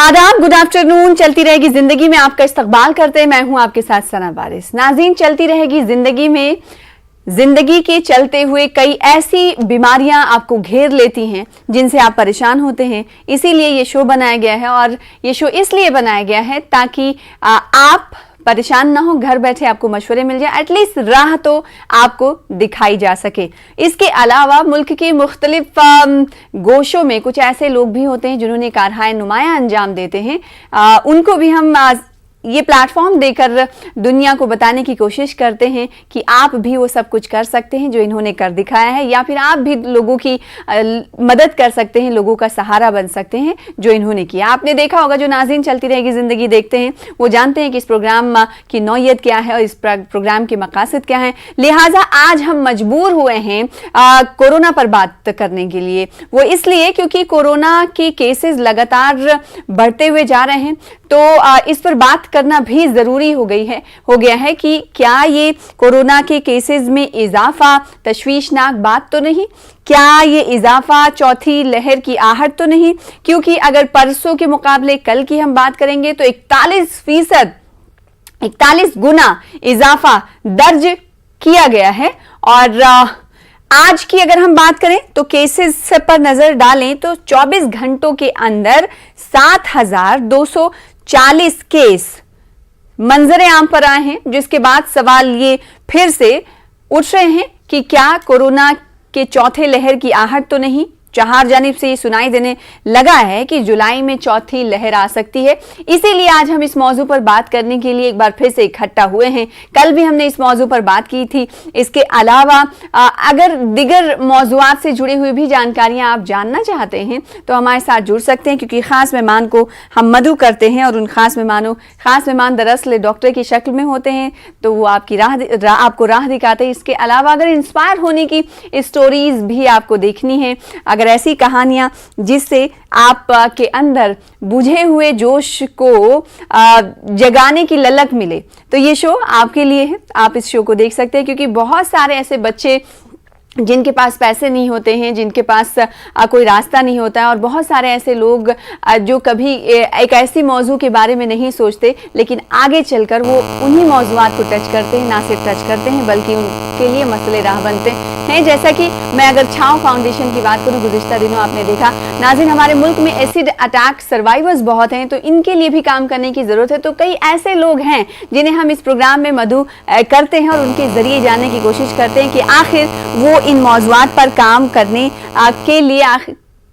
आदाब, good afternoon. चलती रहेगी जिंदगी में आपका इस्तकबाल करते हैं। मैं हूं आपके साथ सना बारिस। नाज़रीन, चलती रहेगी जिंदगी में जिंदगी के चलते हुए कई ऐसी बीमारियां आपको घेर लेती हैं जिनसे आप परेशान होते हैं। इसीलिए ये शो बनाया गया है, और ये शो इसलिए बनाया गया है ताकि आप परेशान ना हो, घर बैठे आपको मशवरे मिल जाए, एटलीस्ट राह तो आपको दिखाई जा सके। इसके अलावा मुल्क के मुख्तलिफ गोशों में कुछ ऐसे लोग भी होते हैं जिन्होंने कारहाय नुमाया अंजाम देते हैं। उनको भी हम ये प्लेटफॉर्म देकर दुनिया को बताने की कोशिश करते हैं कि आप भी वो सब कुछ कर सकते हैं जो इन्होंने कर दिखाया है, या फिर आप भी लोगों की मदद कर सकते हैं, लोगों का सहारा बन सकते हैं जो इन्होंने किया। आपने देखा होगा, जो नाज़रीन चलती रहेगी ज़िंदगी देखते हैं वो जानते हैं कि इस प्रोग्राम की नौयत क्या है और इस प्रोग्राम के मकासद क्या हैं। लिहाजा आज हम मजबूर हुए हैं कोरोना पर बात करने के लिए। वो इसलिए क्योंकि कोरोना के केसेस लगातार बढ़ते हुए जा रहे हैं, तो इस पर बात करना भी जरूरी हो गया है कि क्या ये कोरोना के केसेस में इजाफा तशवीशनाक बात तो नहीं, क्या ये इजाफा चौथी लहर की आहट तो नहीं। क्योंकि अगर परसों के मुकाबले कल की हम बात करेंगे तो 41 गुना इजाफा दर्ज किया गया है। और आज की अगर हम बात करें तो केसेस पर नजर डालें तो 24 घंटों के अंदर 7,240 केस मंजरे आम पर आए हैं, जिसके बाद सवाल ये फिर से उठ रहे हैं कि क्या कोरोना के चौथे लहर की आहट तो नहीं। चार जानिब से ये सुनाई देने लगा है कि जुलाई में चौथी लहर आ सकती है। इसीलिए आज हम इस मौजू पर बात करने के लिए एक बार फिर से इकट्ठा हुए हैं। कल भी हमने इस मौजू पर बात की थी। इसके अलावा अगर दिगर मौजूआत से जुड़ी हुई भी जानकारियां आप जानना चाहते हैं तो हमारे साथ जुड़ सकते हैं, क्योंकि खास मेहमान को हम मदऊ करते हैं और उन खास मेहमान दरअसल डॉक्टर की शक्ल में होते हैं, तो वो आपको राह दिखाते हैं। इसके अलावा अगर इंस्पायर होने की स्टोरीज भी आपको देखनी है, अगर ऐसी कहानियां जिससे आप के अंदर बुझे हुए जोश को जगाने की ललक मिले, तो ये शो आपके लिए है। आप इस शो को देख सकते हैं, क्योंकि बहुत सारे ऐसे बच्चे जिनके पास पैसे नहीं होते हैं, जिनके पास कोई रास्ता नहीं होता है, और बहुत सारे ऐसे लोग जो कभी एक ऐसी मौजू के बारे में नहीं सोचते, लेकिन आगे चलकर वो उन्हीं मौजूआत को टच करते हैं। ना सिर्फ टच करते हैं बल्कि उनके लिए मसले राह बनते हैं। जैसा कि मैं अगर छाँव फाउंडेशन की बात करूँ, गुज़िश्ता दिनों आपने देखा नाज़रीन, हमारे मुल्क में एसिड अटैक सर्वाइवर्स बहुत हैं, तो इनके लिए भी काम करने की ज़रूरत है। तो कई ऐसे लोग हैं जिन्हें हम इस प्रोग्राम में मदऊ करते हैं और उनके ज़रिए जानने की कोशिश करते हैं कि आखिर वो इन मौजूआत पर काम करने के लिए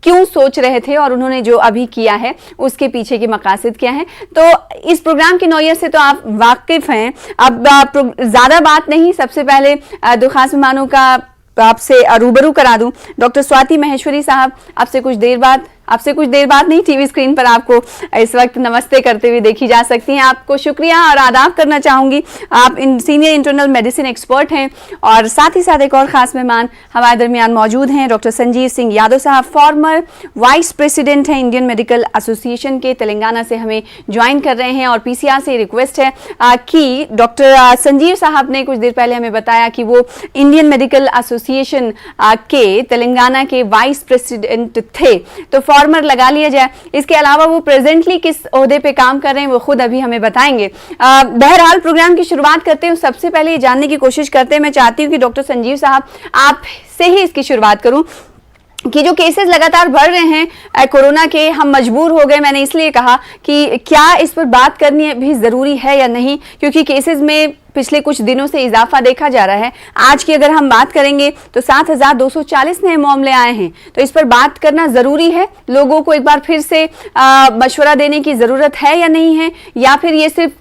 क्यों सोच रहे थे, और उन्होंने जो अभी किया है उसके पीछे के मकासद क्या हैं। तो इस प्रोग्राम की नौयत से तो आप वाकिफ हैं। अब ज़्यादा बात नहीं, सबसे पहले दो खास मेहमानों का आपसे रूबरू करा दूं। डॉक्टर स्वाति महेश्वरी साहब, आपसे कुछ देर बाद नहीं, टीवी स्क्रीन पर आपको इस वक्त नमस्ते करते हुए देखी जा सकती हैं। आपको शुक्रिया और आदाब करना चाहूँगी। आप सीनियर इंटरनल मेडिसिन एक्सपर्ट हैं, और साथ ही साथ एक और ख़ास मेहमान हमारे दरमियान मौजूद हैं, डॉक्टर संजीव सिंह यादव साहब, फॉर्मर वाइस प्रेसिडेंट हैं इंडियन मेडिकल एसोसिएशन के, तेलंगाना से हमें ज्वाइन कर रहे हैं। और पीसीआर से रिक्वेस्ट है कि डॉक्टर संजीव साहब ने कुछ देर पहले हमें बताया कि वो इंडियन मेडिकल एसोसिएशन के तेलंगाना के वाइस प्रेसिडेंट थे, तो फॉर्मर लगा लिया जाए। इसके अलावा वो प्रेजेंटली किस ओहदे पे काम कर रहे हैं वो खुद अभी हमें बताएंगे। बहरहाल प्रोग्राम की शुरुआत करते हैं, सबसे पहले ये जानने की कोशिश करते हैं, मैं चाहती हूँ कि डॉक्टर संजीव साहब आप से ही इसकी शुरुआत करूँ कि जो केसेस लगातार बढ़ रहे हैं कोरोना के, हम मजबूर हो गए। मैंने इसलिए कहा कि क्या इस पर बात करनी भी ज़रूरी है या नहीं, क्योंकि केसेस में पिछले कुछ दिनों से इजाफा देखा जा रहा है। आज की अगर हम बात करेंगे तो 7,240 नए मामले आए हैं, तो इस पर बात करना ज़रूरी है। लोगों को एक बार फिर से मशवरा देने की ज़रूरत है या नहीं है, या फिर ये सिर्फ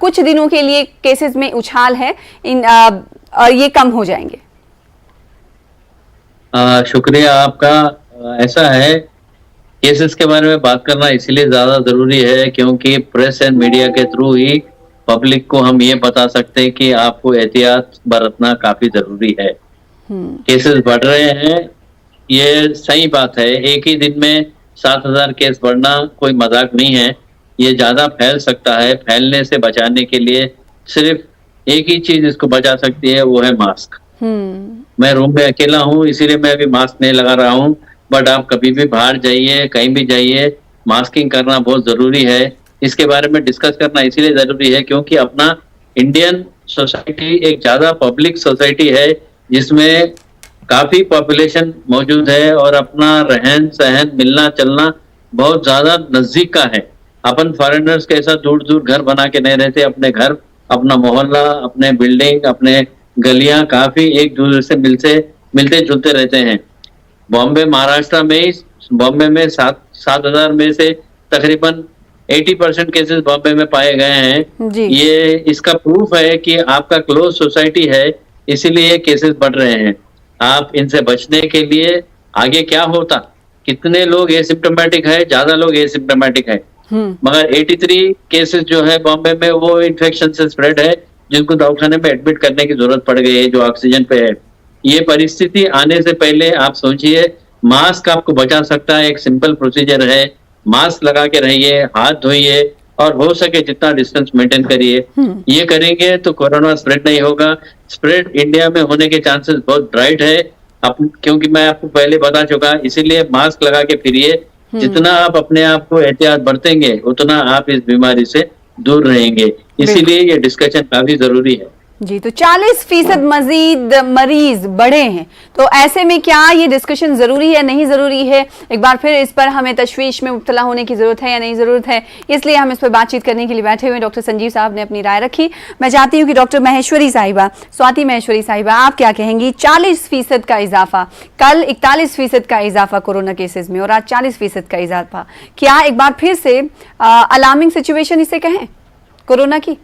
कुछ दिनों के लिए केसेस में उछाल है और ये कम हो जाएंगे। शुक्रिया आपका। ऐसा है, केसेस के बारे में बात करना इसलिए ज्यादा जरूरी है क्योंकि प्रेस एंड मीडिया के थ्रू ही पब्लिक को हम ये बता सकते हैं कि आपको एहतियात बरतना काफी जरूरी है। केसेस बढ़ रहे हैं, ये सही बात है। एक ही दिन में 7,000 केस बढ़ना कोई मजाक नहीं है। ये ज्यादा फैल सकता है। फैलने से बचाने के लिए सिर्फ एक ही चीज इसको बचा सकती है, वो है मास्क। मैं रूम में अकेला हूँ, इसीलिए मैं अभी मास्क नहीं लगा रहा हूँ, बट आप कभी भी बाहर जाइए, कहीं भी जाइए, मास्किंग करना बहुत जरूरी है। इसके बारे में डिस्कस करना इसीलिए जरूरी है क्योंकि अपना इंडियन सोसाइटी एक ज्यादा पब्लिक सोसाइटी है जिसमें काफी पॉपुलेशन मौजूद है और अपना रहन सहन मिलना चलना बहुत ज्यादा नजदीक का है। अपन फॉरेनर्स के साथ दूर दूर घर बना के नहीं रहते, अपने घर, अपना मोहल्ला, अपने बिल्डिंग, अपने गलियां काफी एक दूसरे से मिलते जुलते रहते हैं। बॉम्बे महाराष्ट्र में ही, बॉम्बे में 7,000 में से तकरीबन 80% केसेस बॉम्बे में पाए गए हैं। जी। ये इसका प्रूफ है कि आपका क्लोज सोसाइटी है, इसीलिए केसेस बढ़ रहे हैं। आप इनसे बचने के लिए आगे क्या होता, कितने लोग एसिम्प्टोमेटिक है, ज्यादा लोग एसिम्प्टोमेटिक है, मगर 83 केसेस जो है बॉम्बे में वो इन्फेक्शन से स्प्रेड है जिनको दवाखाने में एडमिट करने की जरूरत पड़ गई है, जो ऑक्सीजन पे है। ये परिस्थिति आने से पहले आप सोचिए, मास्क आपको बचा सकता है। एक सिंपल प्रोसीजर है, मास्क लगा के रहिए, हाथ धोइए और हो सके जितना डिस्टेंस मेंटेन करिए। ये करेंगे तो कोरोना स्प्रेड नहीं होगा। स्प्रेड इंडिया में होने के चांसेस बहुत ब्राइट है, क्योंकि मैं आपको पहले बता चुका, इसीलिए मास्क लगा के फिरिए। जितना आप अपने आप को एहतियात बरतेंगे उतना आप इस बीमारी से दूर रहेंगे, इसीलिए ये डिस्कशन काफी जरूरी है। जी, तो 40% मजीद मरीज बढ़े हैं, तो ऐसे में क्या ये डिस्कशन जरूरी है, नहीं जरूरी है? एक बार फिर इस पर हमें तशवीश में मुब्तला होने की जरूरत है या नहीं जरूरत है, इसलिए हम इस पर बातचीत करने के लिए बैठे हुए। डॉक्टर संजीव साहब ने अपनी राय रखी। मैं चाहती हूँ कि डॉक्टर महेश्वरी साहिबा, स्वाति महेश्वरी साहिबा, आप क्या कहेंगी? 40% का इजाफा, कल 41% का इजाफा कोरोना केसेस में और आज 40% का इजाफा, क्या एक बार फिर से अलार्मिंग सिचुएशन इसे कहें कोरोना की?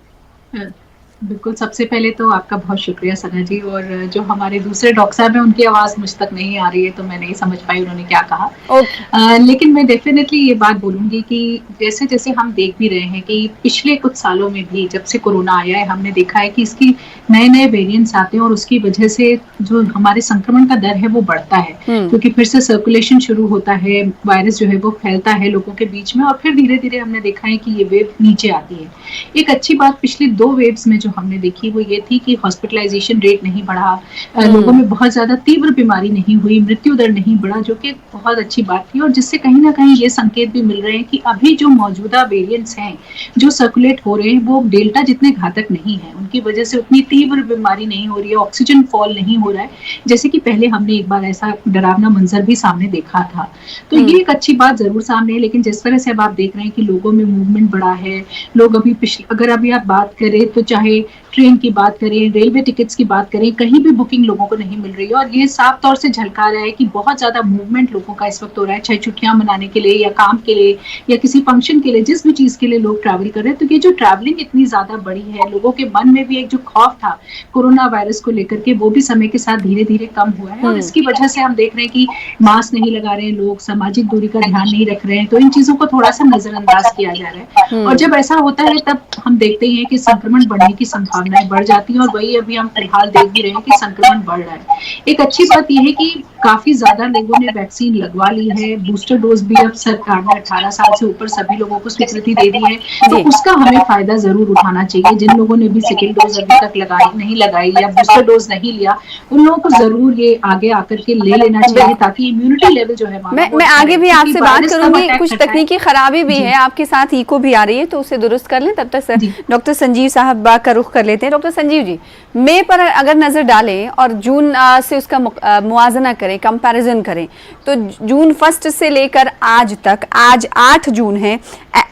बिल्कुल, सबसे पहले तो आपका बहुत शुक्रिया सना जी। और जो हमारे दूसरे डॉक्टर साहब हैं उनकी आवाज़ मुझ तक नहीं आ रही है, तो मैं नहीं समझ पाई उन्होंने क्या कहा। लेकिन मैं डेफिनेटली ये बात बोलूँगी कि जैसे जैसे हम देख भी रहे हैं कि पिछले कुछ सालों में भी जब से कोरोना आया है, हमने देखा है कि इसकी नए नए वेरिएंट्स आते हैं और उसकी वजह से जो हमारे संक्रमण का दर है वो बढ़ता है, क्योंकि फिर से सर्कुलेशन शुरू होता है, वायरस जो है वो फैलता है लोगों के बीच में और फिर धीरे धीरे हमने देखा है कि ये वेव नीचे आती है। एक अच्छी बात पिछली 2 वेव्स में जो हमने देखी वो ये थी कि हॉस्पिटलाइजेशन रेट नहीं बढ़ा, लोगों में बहुत ज्यादा तीव्र बीमारी नहीं हुई, मृत्यु दर नहीं बढ़ा, जो कि बहुत अच्छी बात थी। और जिससे कहीं ना कहीं ये संकेत भी मिल रहे हैं कि अभी जो मौजूदा वेरिएंट्स हैं जो सर्कुलेट हो रहे हैं वो डेल्टा जितने घातक नहीं है, उनकी वजह से उतनी तीव्र बीमारी नहीं हो रही है, ऑक्सीजन फॉल नहीं हो रहा है, जैसे कि पहले हमने एक बार ऐसा डरावना मंजर भी सामने देखा था। तो ये एक अच्छी बात जरूर सामने है। लेकिन जिस तरह से अब आप देख रहे हैं कि लोगों में मूवमेंट बढ़ा है, लोग अभी अगर अभी आप बात करें तो चाहे ट्रेन की बात करें, रेलवे टिकट्स की बात करें, कहीं भी बुकिंग लोगों को नहीं मिल रही है। और ये साफ तौर से झलका रहा है कि बहुत ज्यादा मूवमेंट लोगों का इस वक्त हो रहा है, चाहे छुट्टियां मनाने के लिए या काम के लिए या किसी फंक्शन के लिए, जिस भी चीज के लिए लोग ट्रैवल कर रहे हैं। तो ये जो ट्रैवलिंग इतनी ज्यादा बढ़ी है, लोगों के मन में भी एक जो खौफ था कोरोना वायरस को लेकर के, वो भी समय के साथ धीरे धीरे कम हुआ है। और इसकी वजह से हम देख रहे हैं कि मास्क नहीं लगा रहे हैं लोग, सामाजिक दूरी का ध्यान नहीं रख रहे हैं, तो इन चीजों को थोड़ा सा नजरअंदाज किया जा रहा है। और जब ऐसा होता है तब हम देखते हैं कि संक्रमण बढ़ने की संभावनाएं बढ़ जाती है और वही अभी हम फिलहाल देख भी रहे हैं कि संक्रमण बढ़ रहा है। एक अच्छी बात यह है कि काफी ज्यादा लोगों ने वैक्सीन लगवा ली है, बूस्टर डोज भी अब सरकार ने 18 साल से ऊपर सभी लोगों को स्वीकृति दे दी है, तो उसका हमें फायदा जरूर उठाना चाहिए। जिन लोगों ने भी सेकेंड डोज अभी तक नहीं लगाई या बूस्टर डोज नहीं लिया, उन लोगों को जरूर ये आगे आकर के ले लेना चाहिए, ताकि इम्यूनिटी लेवल जो है मैं आगे भी आपसे बात करूंगी। कुछ तकनीकी खराबी भी है, आपके साथ इको भी आ रही है, तो उसे दुरुस्त कर लें। तब तक डॉक्टर संजीव साहब का रुख कर लेते हैं। डॉक्टर संजीव जी, मई पर अगर नजर डालें और जून से उसका मुआजना करें, कंपैरिजन करें, तो जून 1 से लेकर आज तक, आज 8 जून है,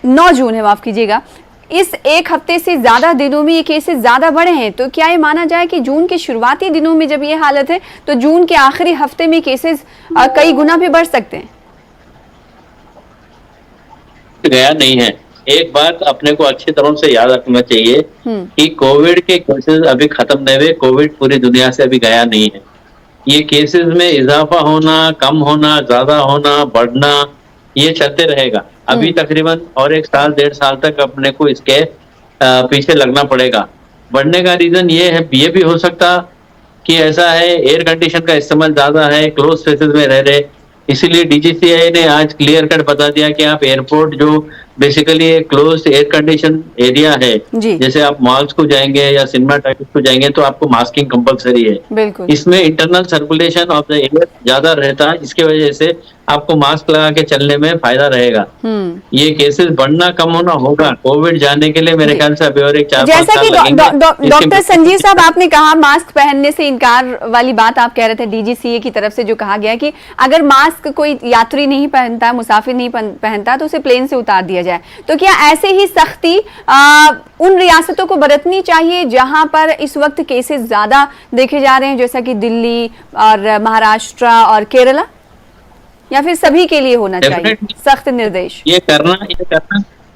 9 जून है, माफ कीजिएगा, इस एक हफ्ते से ज्यादा दिनों में ये केसेस ज्यादा बढ़े हैं। तो क्या ये माना जाए कि जून के शुरुआती दिनों में जब ये हालत है तो जून के आखिरी हफ्ते में केसेस कई गुना भी बढ़ सकते हैं? गया नहीं है। एक बात अपने को अच्छी तरह से याद रखना चाहिए कि कोविड के केसेस अभी खत्म नहीं हुए, कोविड पूरी दुनिया से अभी गया नहीं है। ये केसेस में इजाफा होना, कम होना, ज्यादा होना, बढ़ना, ये चलते रहेगा। अभी तकरीबन और 1 साल 1.5 साल तक अपने को इसके पीछे लगना पड़ेगा। बढ़ने का रीजन ये भी हो सकता कि ऐसा है, एयर कंडीशन का इस्तेमाल ज्यादा है, क्लोज स्पेसेस में रह रहे, इसीलिए DGCA ने आज क्लियर कट बता दिया कि आप एयरपोर्ट जो बेसिकली एक क्लोज्ड एयर कंडीशन एरिया है, जी। जैसे आप मॉल्स को जाएंगे या सिनेमा टाइप्स को जाएंगे तो आपको मास्किंग कंपलसरी है। बिल्कुल। इसमें internal circulation of the air ज्यादा रहता है, जिसकी वजह से आपको मास्क लगा के चलने में फायदा रहेगा। ये केसेस बढ़ना कम होना होगा कोविड जाने के लिए मेरे ख्याल से अभी और एक 4-5 जैसा साल कि लगेंगे। डॉक्टर संजीव साहब आपने कहा मास्क पहनने से इनकार वाली बात आप कह रहे थे, डीजीसीए की तरफ से जो कहा गया कि अगर मास्क कोई यात्री नहीं पहनता, मुसाफिर नहीं पहनता तो उसे प्लेन से उतार दिया जाए। तो क्या ऐसे ही सख्ती उन रियासतों को बरतनी चाहिए जहां पर इस वक्त केसेस ज्यादा देखे जा रहे हैं, जैसा कि दिल्ली और महाराष्ट्र और केरला, या फिर सभी के लिए होना चाहिए सख्त निर्देश? ये करना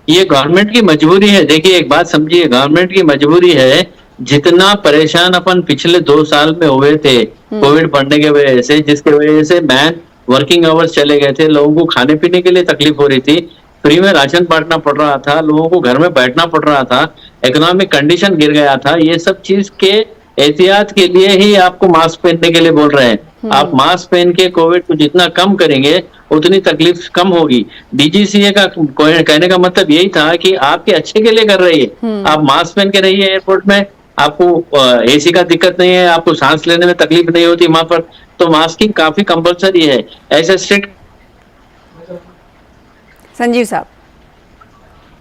ये गवर्नमेंट की मजबूरी है। देखिए एक बात समझिए, गवर्नमेंट की मजबूरी है। जितना परेशान अपन पिछले 2 साल में हुए थे कोविड बढ़ने के वजह से, जिसके वजह से मैन वर्किंग आवर्स चले गए थे, लोगों को खाने पीने के लिए तकलीफ हो रही थी, फ्री में राशन बांटना पड़ रहा था, लोगों को घर में बैठना पड़ रहा था, इकोनॉमिक कंडीशन गिर गया था। ये सब चीज के एहतियात के लिए ही आपको मास्क पहनने के लिए बोल रहे हैं। आप मास्क पहन के कोविड को जितना कम करेंगे उतनी तकलीफ कम होगी। डीजीसीए का कहने का मतलब यही था कि आपके अच्छे के लिए कर रही है। आप मास्क पहन के रहिए एयरपोर्ट में, आपको एसी का दिक्कत नहीं है, आपको सांस लेने में तकलीफ नहीं होती वहां पर, तो मास्किंग काफी कंपलसरी है। ऐसे स्ट्रिक्ट। संजीव साहब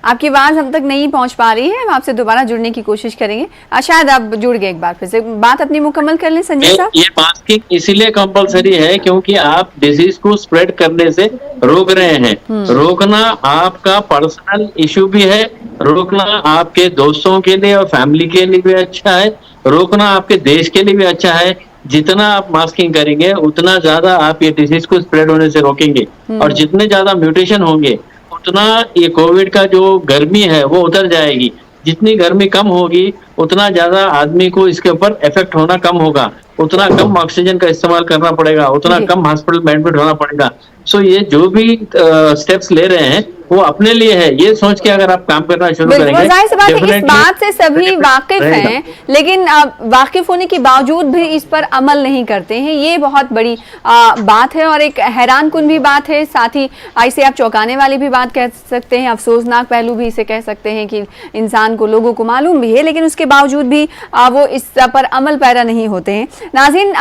आपकी आवाज हम तक नहीं पहुंच पा रही है, हम आपसे दोबारा जुड़ने की कोशिश करेंगे। शायद आप जुड़ गए, एक बार फिर से बात अपनी मुकम्मल कर लें संजय साहब। ये मास्किंग इसीलिए कंपलसरी है क्योंकि आप डिजीज को स्प्रेड करने से रोक रहे हैं। रोकना आपका पर्सनल इशू भी है, रोकना आपके दोस्तों के लिए और फैमिली के लिए भी अच्छा है, रोकना आपके देश के लिए भी अच्छा है। जितना आप मास्किंग करेंगे उतना ज्यादा आप ये डिजीज को स्प्रेड होने से रोकेंगे, और जितने ज्यादा म्यूटेशन होंगे उतना ये कोविड का जो गर्मी है वो उतर जाएगी। जितनी गर्मी कम होगी उतना ज्यादा आदमी को इसके ऊपर इफेक्ट होना कम होगा, उतना कम ऑक्सीजन का इस्तेमाल करना पड़ेगा, उतना कम हॉस्पिटल में एडमिट होना पड़ेगा। सो ये जो भी स्टेप्स ले रहे हैं वो अपने लिए है, ये सोच के अगर आप काम करना शुरू करेंगे। जाहिर सी बात है, इस बात से सभी वाकिफ हैं, लेकिन वाकिफ होने के बावजूद भी इस पर अमल नहीं करते हैं। ये बहुत बड़ी बात है और एक हैरान कुन भी बात है, साथ ही ऐसे आप चौंकाने वाली भी बात कह सकते हैं, अफसोसनाक पहलू भी इसे कह सकते हैं कि इंसान को, लोगों को मालूम भी है लेकिन उसके बावजूद भी वो इस पर अमल पैरा नहीं होते हैं। नाज़रीन,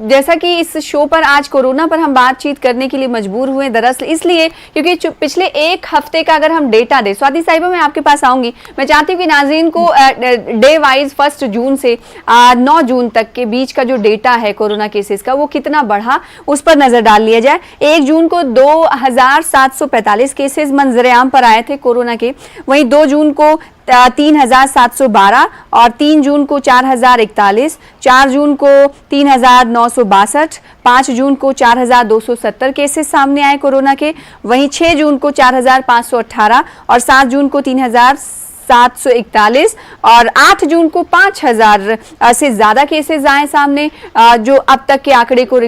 जैसा कि इस शो पर आज कोरोना पर हम बातचीत करने के लिए मजबूर हुए, दरअसल इसलिए क्योंकि पिछले एक हफ्ते का अगर हम डेटा दें, स्वाति साहिबा मैं आपके पास आऊंगी, मैं चाहती हूँ कि नाज़रीन को डे वाइज 1 जून से 9 जून तक के बीच का जो डेटा है कोरोना केसेस का वो कितना बढ़ा उस पर नजर डाल लिया जाए। 1 जून को 2745 केसेस मंजरे आम पर आए थे कोरोना के, वहीं 2 जून को 3712 और 3 जून को 4041, 4 जून को 3962, 5 जून को 4270 केसेस सामने आए कोरोना के, वहीं 6 जून को 4518 और 7 जून को 3741 और 8 जून को 5000 से ज्यादा केसेस आए सामने, जो अब तक के आंकड़े को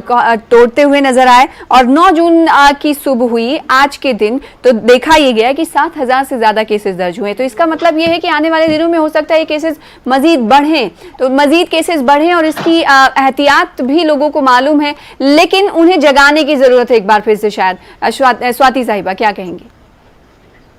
तोड़ते हुए नजर आए। और 9 जून की सुबह हुई आज के दिन तो देखा यह गया कि 7000 से ज्यादा केसेस दर्ज हुए। तो इसका मतलब यह है कि आने वाले दिनों में हो सकता है ये केसेस मजीद बढ़ें, तो मजीद केसेस बढ़ें और इसकी एहतियात भी लोगों को मालूम है, लेकिन उन्हें जगाने की जरूरत है एक बार फिर से। शायद स्वाति साहिबा क्या कहेंगे?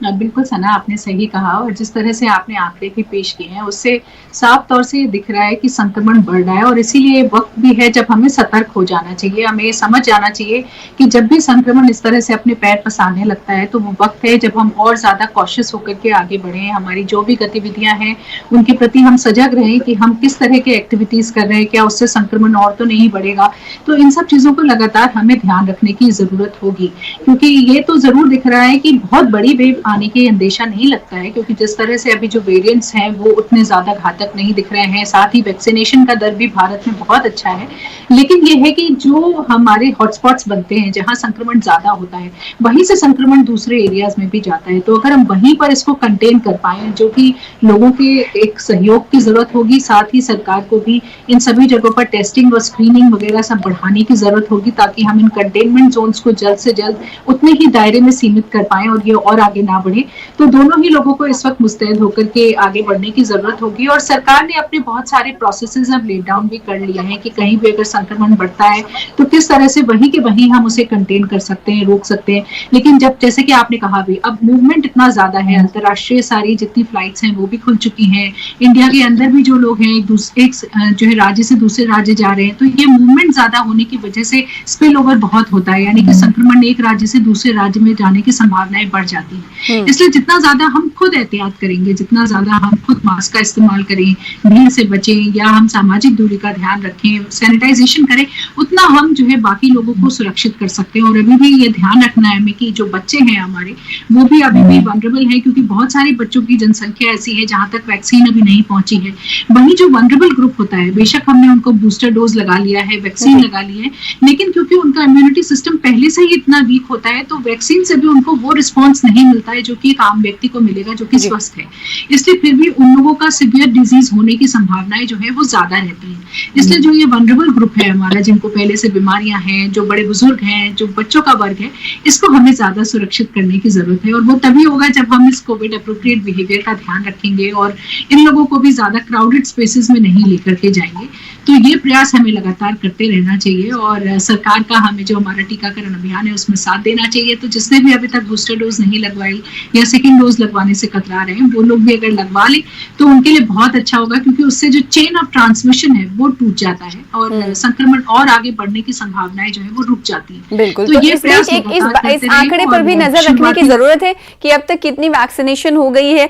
बिल्कुल सना, आपने सही कहा, और जिस तरह से आपने आंकड़े भी पेश किए हैं उससे साफ तौर से दिख रहा है कि संक्रमण बढ़ रहा है। और इसीलिए वक्त भी है जब हमें सतर्क हो जाना चाहिए, हमें समझ जाना चाहिए कि जब भी संक्रमण इस तरह से अपने पैर पसारने लगता है तो वो वक्त है जब हम और ज्यादा कॉशियस होकर के आगे बढ़ें। हमारी जो भी गतिविधियां हैं उनके प्रति हम सजग रहें कि हम किस तरह के एक्टिविटीज कर रहे हैं, क्या उससे संक्रमण और तो नहीं बढ़ेगा। तो इन सब चीजों को लगातार हमें ध्यान रखने की जरूरत होगी, क्योंकि ये तो जरूर दिख रहा है कि बहुत बड़ी वेव आने की अंदेशा नहीं लगता है, क्योंकि जिस तरह से अभी जो वेरिएंट्स हैं वो उतने ज्यादा घातक नहीं दिख रहे हैं। साथ ही वैक्सीनेशन का दर भी भारत में बहुत अच्छा है, लेकिन ये है कि जो हमारे हॉटस्पॉट्स बनते हैं जहां संक्रमण ज्यादा होता है वहीं से संक्रमण दूसरे एरियाज में भी जाता है। तो अगर हम वहीं पर इसको कंटेन कर पाए, जो कि लोगों के एक सहयोग की जरूरत होगी, साथ ही सरकार को भी इन सभी जगहों पर टेस्टिंग और स्क्रीनिंग वगैरह सब बढ़ाने की जरूरत होगी, ताकि हम इन कंटेनमेंट जोन्स को जल्द से जल्द उतने ही दायरे में सीमित कर पाए और ये और आगे ना बढ़े। तो दोनों ही लोगों को इस वक्त मुस्तैद होकर के आगे बढ़ने की जरूरत होगी। और सरकार ने अपने बहुत सारे प्रोसेसेस अब लेट डाउन भी कर लिया है कि कहीं भी अगर संक्रमण बढ़ता है तो किस तरह से वहीं के वहीं हम उसे कंटेन कर सकते हैं, रोक सकते हैं। लेकिन जब जैसे कि आपने कहा भी, अब मूवमेंट इतना ज्यादा है, अंतरराष्ट्रीय सारी जितनी फ्लाइट्स हैं वो भी खुल चुकी हैं, इंडिया के अंदर भी जो लोग हैं एक जो है राज्य से दूसरे राज्य जा रहे हैं, तो ये मूवमेंट ज्यादा होने की वजह से स्पिल ओवर बहुत होता है, यानी कि संक्रमण एक राज्य से दूसरे राज्य में जाने की संभावनाएं बढ़ जाती है। इसलिए जितना ज्यादा हम खुद एहतियात करेंगे, जितना ज्यादा हम खुद मास्क का इस्तेमाल करें, भीड़ से बचें या हम सामाजिक दूरी का ध्यान रखें, सैनिटाइजेशन करें, उतना हम जो है बाकी लोगों को सुरक्षित कर सकते हैं। और अभी भी ये ध्यान रखना है हमें कि जो बच्चे हैं हमारे, वो भी अभी भी वनरेबल है, क्योंकि बहुत सारे बच्चों की जनसंख्या ऐसी है जहां तक वैक्सीन अभी नहीं पहुंची है। वहीं जो वनरेबल ग्रुप होता है, बेशक हमने उनको बूस्टर डोज लगा लिया है, वैक्सीन लगा ली है, लेकिन क्योंकि उनका इम्यूनिटी सिस्टम पहले से ही इतना वीक होता है, तो वैक्सीन से भी उनको वो रिस्पॉन्स नहीं मिलता है जो कि एक आम व्यक्ति को मिलेगा जो कि स्वस्थ है। इसलिए फिर भी उन लोगों का सीवियर डिजीज होने की संभावनाएं जो है वो ज्यादा रहती है। इसलिए जो ये वनरेबल ग्रुप है हमारा, जिनको पहले से बीमारियां हैं, जो बड़े बुजुर्ग हैं, जो बच्चों का वर्ग है, इसको हमें ज्यादा सुरक्षित करने की जरूरत है। और वो तभी होगा जब हम इस कोविड अप्रोप्रिएट बिहेवियर का ध्यान रखेंगे और इन लोगों को भी ज्यादा क्राउडेड स्पेसेस में नहीं लेकर के जाएंगे। तो ये प्रयास हमें लगातार करते रहना चाहिए और सरकार का हमें जो हमारा टीकाकरण अभियान है उसमें साथ देना चाहिए। तो जिसने भी अभी तक बूस्टर डोज नहीं लगवाई या सेकेंड डोज लगवाने से कतरा रहे हैं, वो लोग भी अगर लगवा लें तो उनके लिए बहुत अच्छा होगा, क्योंकि उससे जो चेन ऑफ ट्रांसमिशन है वो टूट जाता है और संक्रमण और आगे बढ़ने की संभावनाएं जो है वो रुक जाती है। बिल्कुल। तो ये प्रयास इस आंकड़े पर भी नजर रखने की जरूरत है कि अब तक कितनी वैक्सीनेशन हो गई है।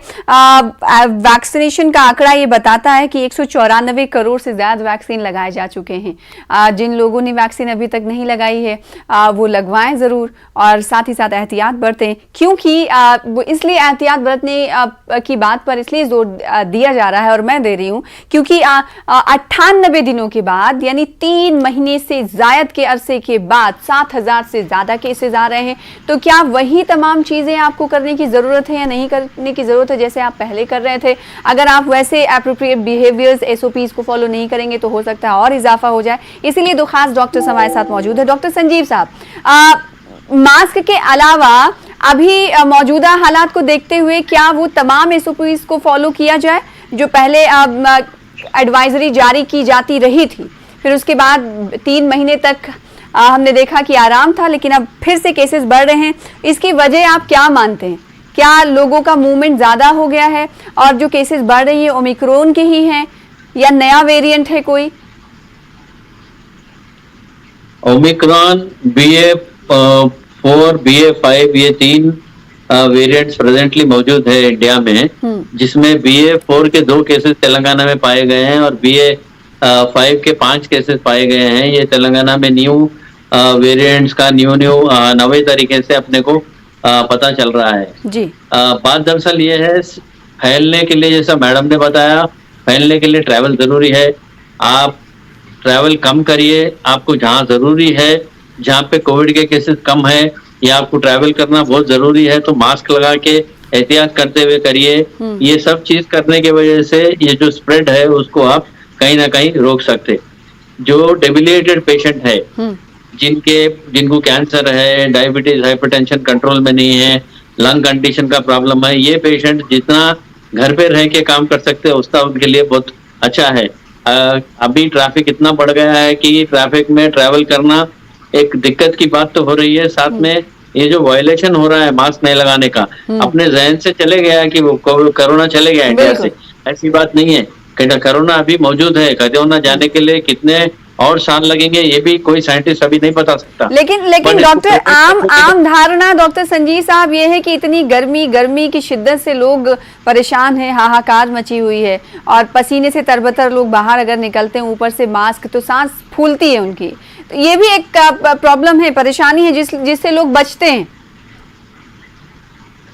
वैक्सीनेशन का आंकड़ा ये बताता है कि 194 करोड़ से ज्यादा वैक्सीन लगाए जा चुके हैं। जिन लोगों ने वैक्सीन अभी तक नहीं लगाई है वो लगवाएं जरूर और साथ ही साथ एहतियात बरतें, क्योंकि इसलिए एहतियात बरतने की बात पर इसलिए जोर दिया जा रहा है और मैं दे रही हूं क्योंकि 98 दिनों के बाद, यानी 3 महीने से जायद के अरसे के बाद 7000 से ज्यादा केसेस आ रहे हैं। तो क्या वही तमाम चीजें आपको करने की जरूरत है या नहीं करने की जरूरत है जैसे आप पहले कर रहे थे? अगर आप वैसे एप्रोप्रिएट बिहेवियर्स, SOPs को फॉलो नहीं करेंगे तो हो सकता है और इजाफा हो जाए। इसीलिए 2 खास डॉक्टर्स हमारे साथ मौजूद है। डॉक्टर संजीव साहब, मास्क के अलावा अभी मौजूदा हालात को देखते हुए क्या वो तमाम SOPs को फॉलो किया जाए जो पहले एडवाइजरी जारी की जाती रही थी, फिर उसके बाद 3 महीने तक हमने देखा कि आराम था, लेकिन अब फिर से केसेस बढ़ रहे हैं। इसकी वजह आप क्या मानते हैं? क्या लोगों का मूवमेंट ज्यादा हो गया है और जो केसेस बढ़ रही है ओमिक्रॉन के ही हैं या नया वेरिएंट है कोई? ओमिक्रॉन, BA.4, BA.5 ये 3 वेरिएंट्स प्रेजेंटली मौजूद है इंडिया में, जिसमें BA.4 के 2 केसेस तेलंगाना में पाए गए हैं और BA.5 के 5 केसेस पाए गए हैं। ये तेलंगाना में न्यू वेरिएंट्स का न्यू नवे तरीके से अपने को पता चल रहा है जी। बात दरअसल ये है, फैलने के लिए जैसा मैडम ने बताया, फैलने के लिए ट्रैवल जरूरी है। आप ट्रैवल कम करिए, आपको जहाँ जरूरी है, जहाँ पे कोविड के केसेस कम है या आपको ट्रैवल करना बहुत जरूरी है तो मास्क लगा के एहतियात करते हुए करिए। ये सब चीज करने की वजह से ये जो स्प्रेड है उसको आप कहीं ना कहीं रोक सकते। जो डेबिलिटेड पेशेंट है, जिनको कैंसर है, डायबिटीज, हाइपरटेंशन कंट्रोल में नहीं है, लंग कंडीशन का प्रॉब्लम है, ये पेशेंट जितना घर पे रह के काम कर सकते हैं उसका उनके लिए बहुत अच्छा है। अभी ट्रैफिक इतना बढ़ गया है कि ट्रैफिक में ट्रैवल करना एक दिक्कत की बात तो हो रही है, साथ में ये जो वायलेशन हो रहा है मास्क नहीं लगाने का, अपने जहन से चले गया कि वो कोरोना चले गया इंडिया से। ऐसी बात नहीं है, कोरोना अभी मौजूद है। कोरोना जाने के लिए कितने और साल लगेंगे ये भी कोई साइंटिस्ट अभी नहीं बता सकता। लेकिन डॉक्टर, आम धारणा डॉक्टर संजीव साहब ये है कि इतनी गर्मी की शिद्दत से लोग परेशान हैं, हाहाकार मची हुई है और पसीने से तरबतर लोग बाहर अगर निकलते हैं, ऊपर से मास्क, तो सांस फूलती है उनकी। तो ये भी एक प्रॉब्लम है, परेशानी है जिससे लोग बचते हैं।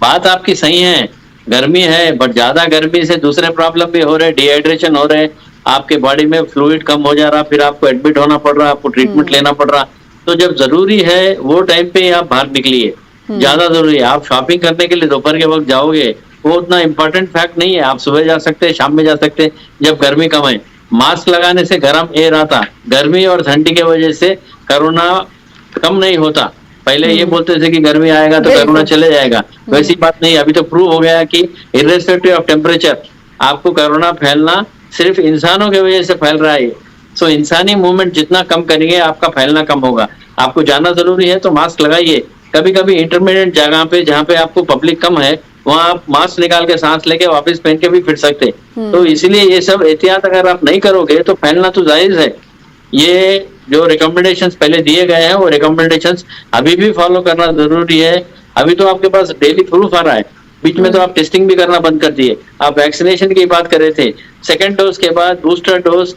बात आपकी सही है, गर्मी है, बट ज्यादा गर्मी से दूसरे प्रॉब्लम भी हो रहे, डिहाइड्रेशन हो रहे, आपके बॉडी में फ्लूइड कम हो जा रहा, फिर आपको एडमिट होना पड़ रहा, आपको ट्रीटमेंट लेना पड़ रहा। तो जब जरूरी है वो टाइम पे आप बाहर निकलिए। ज्यादा जरूरी है, आप शॉपिंग करने के लिए दोपहर के वक्त जाओगे, वो उतना इंपॉर्टेंट फैक्ट नहीं है। आप सुबह जा सकते हैं, शाम में जा सकते हैं, जब गर्मी कम है। मास्क लगाने से गर्म एयर आता, गर्मी और ठंडी की वजह से कोरोना कम नहीं होता, पहले ये बोलते थे कि गर्मी आएगा तो कोरोना चले जाएगा, वैसी बात नहीं। अभी तो प्रूव हो गया कि इर्रेस्पेक्टिव ऑफ टेम्परेचर आपको कोरोना फैलना सिर्फ इंसानों की वजह से फैल रहा है। सो इंसानी मूवमेंट जितना कम करेंगे आपका फैलना कम होगा। आपको जाना जरूरी है तो मास्क लगाइए। कभी कभी इंटरमीडिएट जगह पे जहाँ पे आपको पब्लिक कम है वहाँ आप मास्क निकाल के सांस लेके वापस पहन के भी फिर सकते। तो इसलिए ये सब एहतियात अगर आप नहीं करोगे तो फैलना तो जायज है। ये जो रिकमेंडेशंस पहले दिए गए हैं वो रिकमेंडेशंस अभी भी फॉलो करना जरूरी है। अभी तो आपके पास डेली प्रूफ आ रहा है, बीच में तो आप टेस्टिंग भी करना बंद कर दिए। आप वैक्सीनेशन की बात कर रहे थे, सेकेंड डोज के बाद बूस्टर डोज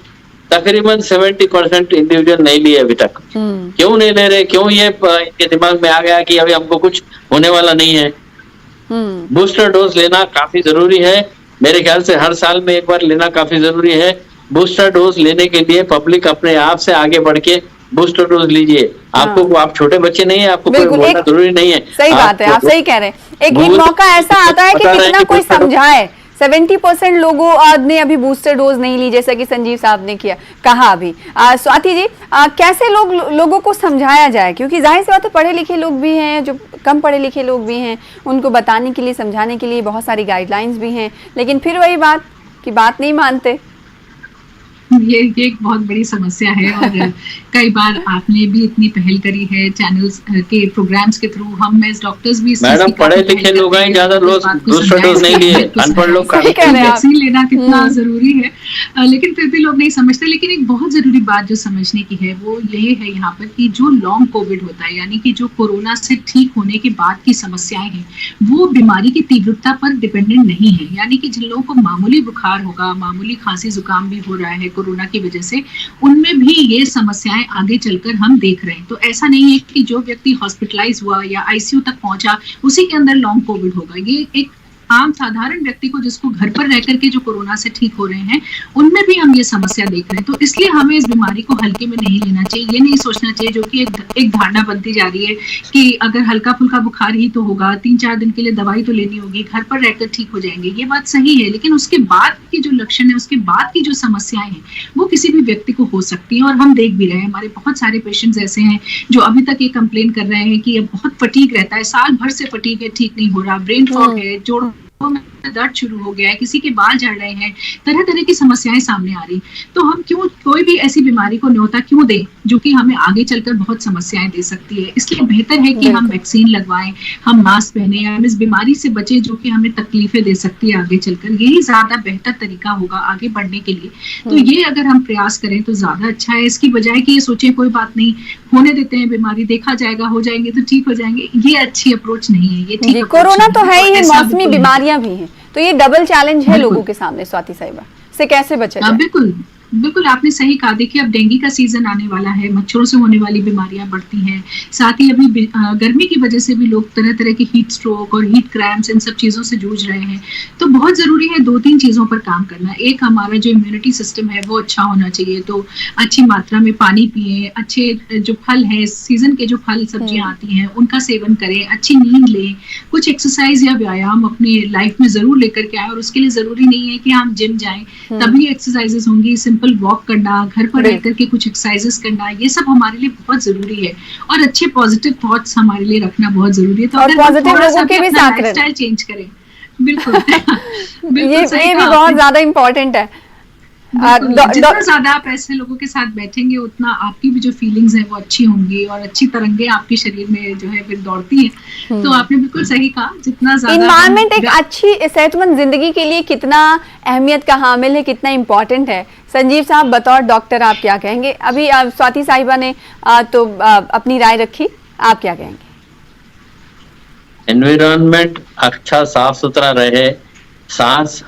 तकरीबन 70% इंडिविजुअल नहीं लिए अभी तक। क्यों नहीं ले रहे? क्यों ये इनके दिमाग में आ गया कि अभी हमको कुछ होने वाला नहीं है? बूस्टर डोज लेना काफी जरूरी है। मेरे ख्याल से हर साल में एक बार लेना काफी जरूरी है। बूस्टर डोज लेने के लिए पब्लिक अपने आप से आगे बढ़ के बूस्टर डोज लीजिए। आपको आप छोटे बच्चे नहीं है, आपको कोई बोलना जरूरी नहीं है। सही बात है, आप सही कह रहे हैं। एक मौका ऐसा आता है कि कितना कोई समझाए। 70% लोगों ने अभी बूस्टर डोज नहीं ली, जैसा कि संजीव साहब ने कहा अभी। स्वाति जी, कैसे लोगों को समझाया जाए? क्योंकि जाहिर सी बात है पढ़े लिखे लोग भी हैं, जो कम पढ़े लिखे लोग भी हैं, उनको बताने के लिए समझाने के लिए बहुत सारी गाइडलाइंस भी हैं, लेकिन फिर वही बात कि बात नहीं मानते। ये एक बहुत बड़ी समस्या है और कई बार आपने भी इतनी पहल करी है चैनल्स के प्रोग्राम्स के थ्रू। हम एज डॉक्टर्स भी मैडम पढ़े लिखे लोग हैं, ज्यादा लोग दूसरा डोज नहीं लिए, अनपढ़ लोग वैक्सीन लेना कितना जरूरी है, लेकिन फिर भी लोग नहीं समझते। लेकिन एक बहुत जरूरी बात जो समझने की है वो ये है यहाँ पर कि जो लॉन्ग कोविड होता है, यानी कि जो कोरोना से ठीक होने के बाद की समस्याएं हैं, वो बीमारी की तीव्रता पर डिपेंडेंट नहीं है। यानी कि जिन लोगों को मामूली बुखार होगा, मामूली खांसी जुकाम भी हो रहा है कोरोना की वजह से, उनमें भी ये समस्याएं आगे चलकर हम देख रहे हैं। तो ऐसा नहीं है कि जो व्यक्ति हॉस्पिटलाइज हुआ या आईसीयू तक पहुंचा उसी के अंदर लॉन्ग कोविड होगा। ये एक आम साधारण व्यक्ति को जिसको घर पर रह करके जो कोरोना से ठीक हो रहे हैं, उनमें भी हम ये समस्या देख रहे हैं। तो इसलिए हमें इस बीमारी को हल्के में नहीं लेना चाहिए। ये नहीं सोचना चाहिए, जो कि एक धारणा बनती जा रही है कि अगर हल्का फुल्का बुखार ही तो होगा, 3-4 दिन के लिए दवाई तो लेनी होगी, घर पर रहकर ठीक हो जाएंगे। ये बात सही है, लेकिन उसके बाद की जो लक्षण है, उसके बाद की जो समस्याएं हैं, वो किसी भी व्यक्ति को हो सकती है। और हम देख भी रहे हैं, हमारे बहुत सारे पेशेंट्स ऐसे हैं जो अभी तक ये कंप्लेन कर रहे हैं कि बहुत फटीग रहता है, साल भर से फटीग है, ठीक नहीं हो रहा, ब्रेन फॉग है, जोड़ों में दर्द शुरू हो गया है, किसी के बाल झड़ रहे हैं, तरह तरह की समस्याएं सामने आ रही। तो हम क्यों कोई भी ऐसी बीमारी को न्योता क्यों दें जो कि हमें आगे चलकर बहुत समस्याएं दे सकती है? इसलिए बेहतर है कि हम वैक्सीन लगवाएं, हम मास्क पहने, हम इस बीमारी से बचें जो कि हमें तकलीफें दे सकती है आगे चलकर। यही ज्यादा बेहतर तरीका होगा आगे बढ़ने के लिए। तो ये अगर हम प्रयास करें तो ज्यादा अच्छा है, इसकी बजाय कि ये सोचे कोई बात नहीं, होने देते हैं बीमारी, देखा जाएगा, हो जाएंगे तो ठीक हो जाएंगे। ये अच्छी अप्रोच नहीं है। ये ठीक कोरोना तो है ही, मौसमी बीमारियां भी हैं, तो ये डबल चैलेंज है लोगों के सामने। स्वाति साहिबा, से कैसे बचा जाए? बिल्कुल बिल्कुल, आपने सही कहा। देखिए, अब डेंगू का सीजन आने वाला है, मच्छरों से होने वाली बीमारियां बढ़ती हैं, साथ ही अभी गर्मी की वजह से भी लोग तरह तरह के हीट स्ट्रोक और हीट क्रैम्प्स, इन सब चीज़ों से जूझ रहे हैं। तो बहुत ज़रूरी है 2-3 चीज़ों पर काम करना। एक, हमारा जो इम्यूनिटी सिस्टम है वो अच्छा होना चाहिए, तो अच्छी मात्रा में पानी पिए, अच्छे जो फल है, सीजन के जो फल सब्जियां आती हैं उनका सेवन करें, अच्छी नींद लें, कुछ एक्सरसाइज या व्यायाम अपनी लाइफ में ज़रूर लेकर के आए। और उसके लिए ज़रूरी नहीं है कि हम जिम जाएं, तभी एक्सरसाइजेस होंगी। वॉक करना, घर पर रह करके कुछ एक्सरसाइजेस करना, ये सब हमारे लिए बहुत जरूरी है। और अच्छे पॉजिटिव थॉट्स हमारे लिए रखना बहुत जरूरी है। तो अगर पॉजिटिव लोगों के भी साथ लाइफस्टाइल चेंज करें, बिल्कुल ये भी बहुत ज्यादा इम्पोर्टेंट है। जितना ज्यादा आप ऐसे लोगों के साथ बैठेंगे, उतना आपकी भी जो फीलिंग्स हैं वो अच्छी होंगी और अच्छी तरंगे आपके शरीर में जो है फिर दौड़ती हैं। तो आपने बिल्कुल सही कहा, जितना ज्यादा एनवायरनमेंट एक अच्छी सेहतमंद जिंदगी के लिए कितना अहमियत का हामिल है, कितना इम्पोर्टेंट है। संजीव साहब, बतौर डॉक्टर आप क्या कहेंगे? अभी स्वाति साहिबा ने तो अपनी राय रखी, आप क्या कहेंगे? एनवायरनमेंट अच्छा साफ सुथरा रहे, सांस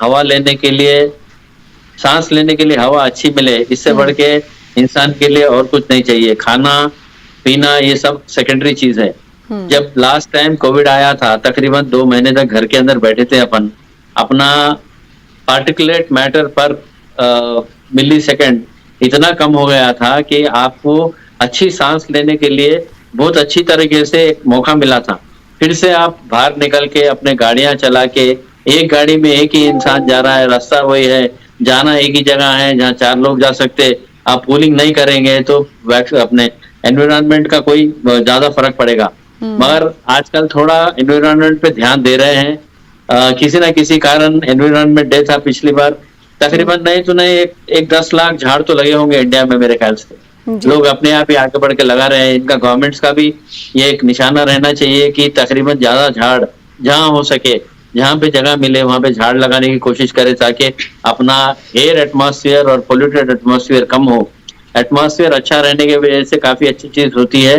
लेने के लिए हवा अच्छी मिले, इससे बढ़ के इंसान के लिए और कुछ नहीं चाहिए। खाना पीना ये सब सेकेंडरी चीज है। जब लास्ट टाइम कोविड आया था, तकरीबन 2 महीने तक घर के अंदर बैठे थे अपन, अपना पार्टिकुलेट मैटर पर मिली सेकेंड इतना कम हो गया था कि आपको अच्छी सांस लेने के लिए बहुत अच्छी तरीके से एक मौका मिला था। फिर से आप बाहर निकल के अपने गाड़ियां चला के, एक गाड़ी में एक ही इंसान जा रहा है, रास्ता वही है, जाना एक ही जगह है जहाँ 4 लोग जा सकते, आप पूलिंग नहीं करेंगे तो अपने एनवायरनमेंट का कोई ज्यादा फर्क पड़ेगा। मगर आजकल थोड़ा एनवायरनमेंट पे ध्यान दे रहे हैं। किसी ना किसी कारण एनवायरनमेंट में डेथ था पिछली बार, तकरीबन नहीं तो नहीं एक 10 लाख झाड़ तो लगे होंगे इंडिया में मेरे ख्याल से। लोग अपने आप ही आगे बढ़ के लगा रहे हैं। इनका गवर्नमेंट्स का भी ये एक निशाना रहना चाहिए कि तकरीबन ज्यादा झाड़ जहां हो सके, जहां पे जगह मिले वहां पे झाड़ लगाने की कोशिश करे, ताकि अपना एयर एटमॉस्फेयर और पोल्यूटेड एटमॉस्फेयर कम हो। एटमॉस्फेयर अच्छा रहने की वजह से काफी अच्छी चीज होती है।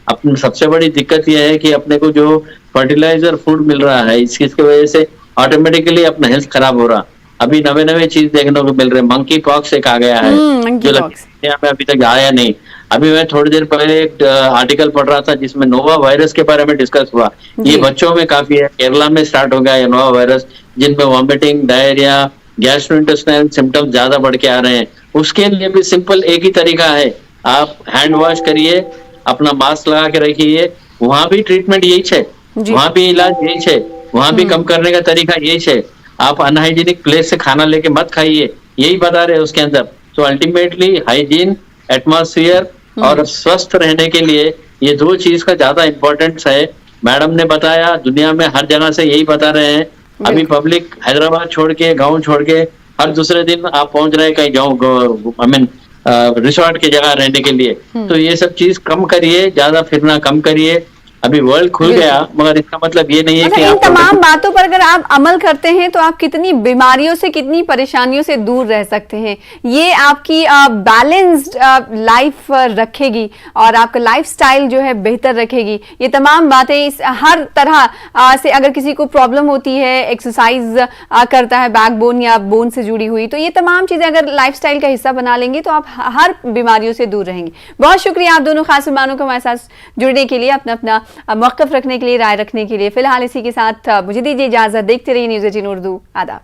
अपनी सबसे बड़ी दिक्कत यह है कि अपने को जो फर्टिलाइजर फूड मिल रहा है, इस चीज की वजह से ऑटोमेटिकली अपना हेल्थ खराब हो रहा। अभी नवे नवे चीज देखने को मिल रहे। मंकी पॉक्स एक आ गया है जो इंडिया में अभी तक आया नहीं। अभी मैं थोड़ी देर पहले एक आर्टिकल पढ़ रहा था जिसमें नोवा वायरस के बारे में डिस्कस हुआ। ये बच्चों में काफी है, केरला में स्टार्ट हो गया है नोवा वायरस, जिनमें वॉमिटिंग, डायरिया, गैस्ट्रोइंटेस्टाइनल सिम्टम्स ज्यादा बढ़ के आ रहे हैं। उसके लिए भी सिंपल एक ही तरीका है, आप हैंड वॉश करिए, अपना मास्क लगा के रखिए। वहां भी ट्रीटमेंट यही है, वहां भी इलाज यही है, वहां भी कम करने का तरीका यही है। आप अनहाइजीनिक प्लेस से खाना लेके मत खाइए, यही बता रहे हैं उसके अंदर। तो अल्टीमेटली हाइजीन, एटमॉस्फेयर और स्वस्थ रहने के लिए ये दो चीज का ज्यादा इंपॉर्टेंस है। मैडम ने बताया, दुनिया में हर जगह से यही बता रहे हैं। अभी पब्लिक हैदराबाद छोड़ के, गाँव छोड़ के हर दूसरे दिन आप पहुंच रहे हैं कहीं गाँव रिसोर्ट की जगह रहने के लिए। तो ये सब चीज कम करिए, ज्यादा फिरना कम करिए। अभी वर्ल्ड खुल गया, मगर इसका मतलब ये नहीं है कि इन तमाम बातों पर अगर आप अमल करते हैं तो आप कितनी बीमारियों से, कितनी परेशानियों से दूर रह सकते हैं। ये आपकी बैलेंस्ड लाइफ रखेगी और आपका लाइफस्टाइल जो है बेहतर रखेगी। ये तमाम बातें इस हर तरह से, अगर किसी को प्रॉब्लम होती है, एक्सरसाइज करता है बैकबोन या बोन से जुड़ी हुई, तो ये तमाम चीजें अगर लाइफस्टाइल का हिस्सा बना लेंगे तो आप हर बीमारियों से दूर रहेंगे। बहुत शुक्रिया आप दोनों खास मेहमानों को हमारे साथ जुड़ने के लिए, अपना अपना मौक़िफ़ रखने के लिए, राय रखने के लिए। फिलहाल इसी के साथ मुझे दीजिए इजाज़त। देखते रहिए न्यूज़ 18 उर्दू। आदाब।